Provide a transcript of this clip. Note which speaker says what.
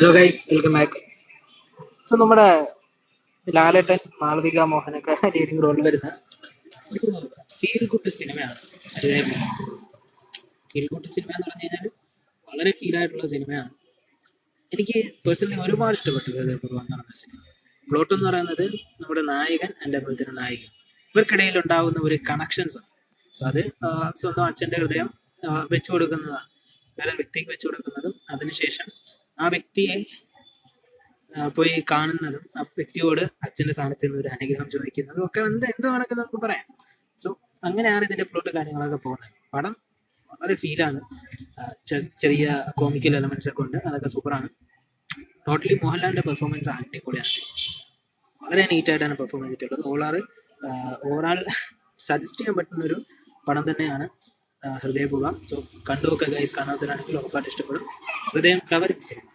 Speaker 1: Hello guys, welcome back. So നമ്മുടെ ലാലേട്ടൻ, Malavika മോഹനൊക്കെ leading റോളിൽ വരുന്ന ഒരു ഫീൽ ഗുഡ് സിനിമയാണ്. ഫീൽ ഗുഡ് സിനിമ എന്ന് പറഞ്ഞു കഴിഞ്ഞാൽ വളരെ ഫീൽ ആയിട്ടുള്ള സിനിമയാണ്. എനിക്ക് പേഴ്സണലി ഒരുപാട് ഇഷ്ടപ്പെട്ടു ഹൃദയപൂർവ്വം എന്ന് പറഞ്ഞ സിനിമ. പ്ലോട്ട് എന്ന് പറയുന്നത് നമ്മുടെ നായകൻ എൻ്റെ അതുപോലെ തന്നെ നായിക, ഇവർക്കിടയിൽ ഉണ്ടാകുന്ന ഒരു കണക്ഷൻസ് ആണ്. സോ അത് സ്വന്തം അച്ഛൻ്റെ ഹൃദയം വെച്ചു കൊടുക്കുന്നതാണ്, വേറെ വ്യക്തിക്ക് വെച്ചു കൊടുക്കുന്നതും അതിനുശേഷം ആ വ്യക്തിയെ പോയി കാണുന്നതും ആ വ്യക്തിയോട് അച്ഛൻ്റെ സ്ഥാനത്ത് നിന്ന് ഒരു അനുഗ്രഹം ചോദിക്കുന്നതും ഒക്കെ എന്ത് വേണമെങ്കിൽ നമുക്ക് പറയാം. സോ അങ്ങനെയാണ് ഇതിൻ്റെ പ്ലോട്ട് കാര്യങ്ങളൊക്കെ പോകുന്നത്. പടം വളരെ ഫീലാണ്, ചെറിയ കോമിക്കൽ എലമെന്റ്സ് ഒക്കെ ഉണ്ട്, അതൊക്കെ സൂപ്പറാണ്. ടോട്ടലി മോഹൻലാലിൻ്റെ പെർഫോമൻസ് അടിപൊളിയാണ്, വളരെ നീറ്റായിട്ടാണ് പെർഫോം ചെയ്തിട്ടുള്ളത്. ഓവറാൾ സജസ്റ്റ് ചെയ്യാൻ പറ്റുന്ന ഒരു പടം തന്നെയാണ് ഹൃദയപൂർവ്വം. സോ കണ്ടുനോക്കുക ഗൈസ്, കാണാത്തവരാണെങ്കിൽ ഉറപ്പായിട്ട് ഇഷ്ടപ്പെടും. ഹൃദയം കവരും സിനിമ.